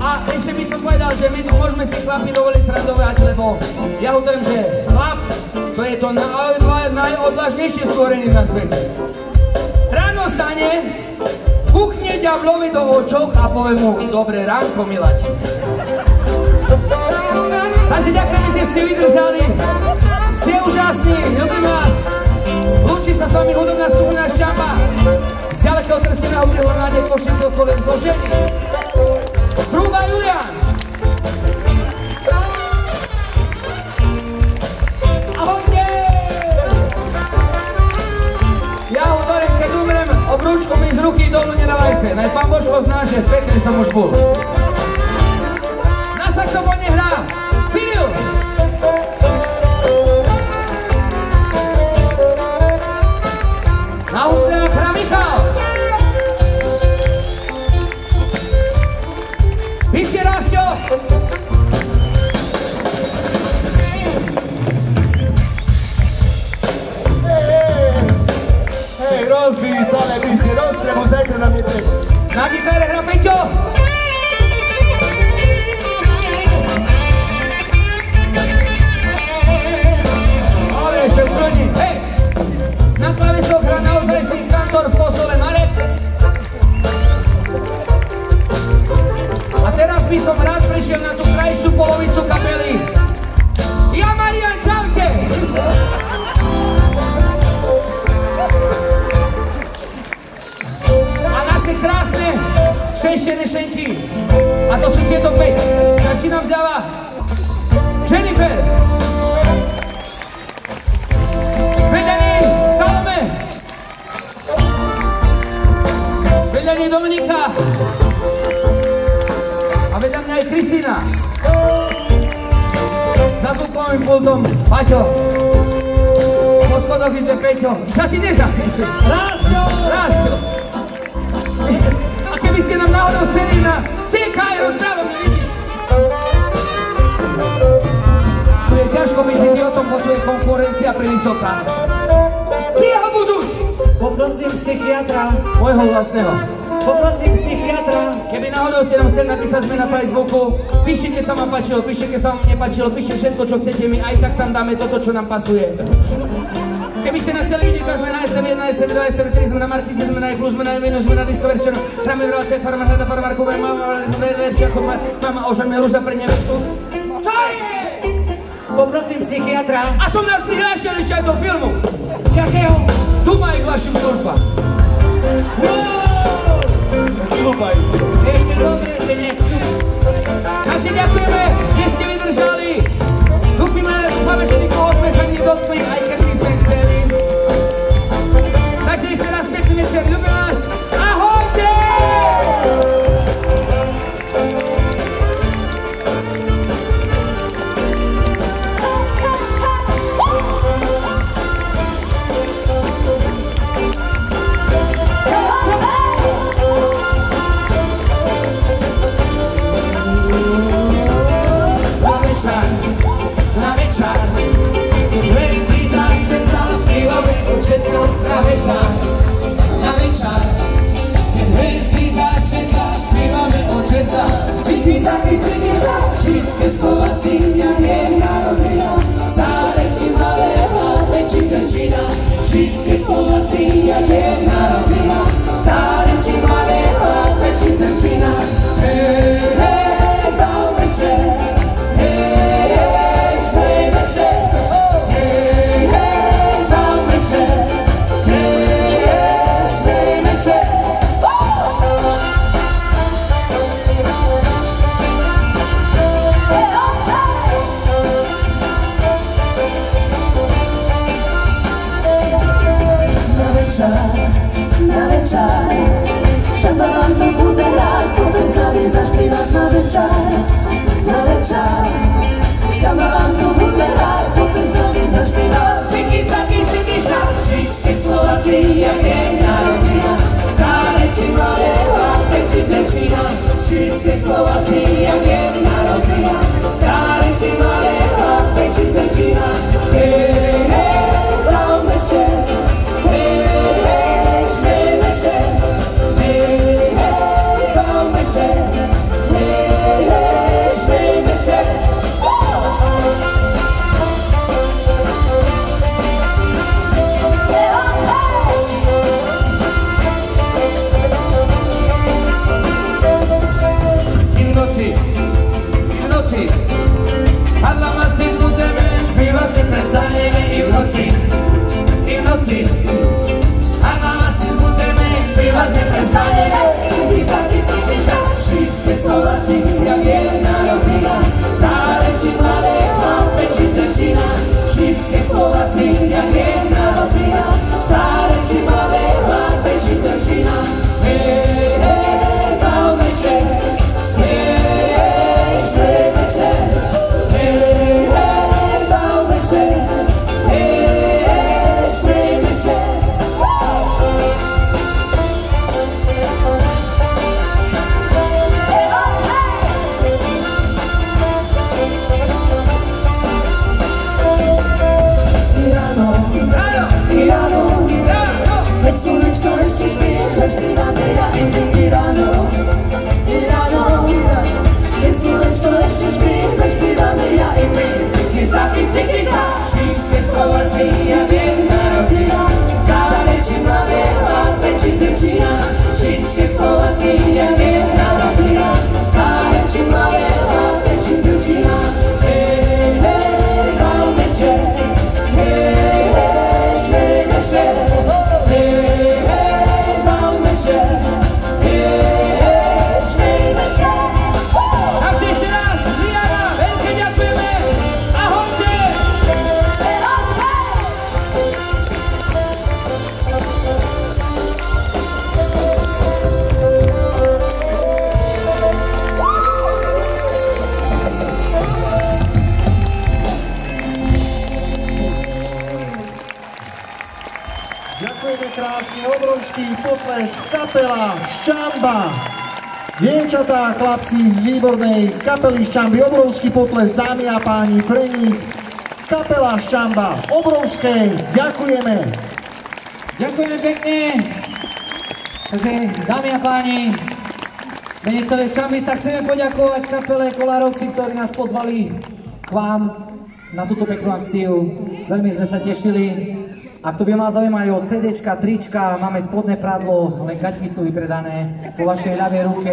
A ešte by som povedal, že my tu môžeme si chlapi dovoliť srandovať, lebo ja hovorím, že chlap, to je to najodvážnejšie stvorenie na svete. Ráno stane, kuchne ďablovi do očok a povie mu, dobré ránko, miláčik. Takže ďakujem, že ste vydržali, ste úžasní, ľubím vás. Lúči sa s vami hudobná skupina Šťamba, z ďalekého Trsteného Prihľadne Košicov kolem Zložení. Trúba Julián. Ahojte! Ja hovorím, keď umrem, obrúčku mi z ruky dolu nedávajte. Naj pán Božko zná, že pekný som už bol. Na saxofóne hrá Cyril. Na husliach hrá Michal. Picie Rasťo. Hej, rozbij celé bicie, roztremu, zajtra nám netreba. Na gitare hrá Peťo. Ale ešte v broni. Hej! Na klavisoch hrá naozajstný kantor v kostole Marek. A teraz by som rád prišiel na tú krajšiu polovicu kapely. Ja, Marian, čaute! A naše krásne šeštené šenky. A to sú tieto 5. Začínam zľava. Jennifer. Vedľa nej Salome. Vedľa nej Dominika. A vedľa mňa je Kristína. Za zvukovým pultom Paťo. Po schodoch ide Peťo. I sa ty nežáš. Rásťo! Rásťo! A keby ste nám náhodou chceli na CKI rozprávať, vidíte? Tu je ťažko medzi idiotom, bo tu je konkurencia privysoká. Ty ho buduj! Poprosím psychiatra. Môjho vlastného. Poprosím psychiatra. Keby náhodou ste nám chceli napísať sme na Facebooku, píšte, keď sa vám páčilo, píšte, keď sa vám nepáčilo, píšte všetko, čo chcete, my aj tak tam dáme toto, čo nám pasuje. Keby ste nás chceli vidieť, tak sme na STV1, na STV2, STV3, sme na Markíze, sme na E+, sme na E-, sme na Discovery Channel, hráme v reláciách Farma Hrada, Farmarku, Mama Ožan, Rúža pre nevestu. Čo je? Poprosím psychiatra. A som nás prihlásil ešte aj do filmu. Jakého? Tu má ich vašim službám. Ľubaj. Ešte dobre, že nesú. Takže ďakujeme, že ste vydržali. Dúfame, že nikoho sme sa nedotkli, aj keď by sme chceli. Takže ešte raz pekný večer, ľubím vás. Ahojte! krásne obrovský potles kapela Ščamba. Dievčatá, chlapci z výbornej kapely Ščamby, obrovský potles, dámy a páni, pre nich kapela Ščamba, obrovské, ďakujeme. Ďakujeme pekne. Takže, dámy a páni, v mene celej Ščamby sa chceme poďakovať kapele Kolárovci, ktorí nás pozvali k vám na túto peknú akciu. Veľmi sme sa tešili. Ak to by ma zaujímali od CDčka, trička, máme spodné prádlo, len gaťky sú vypredané po vašej ľavej ruke.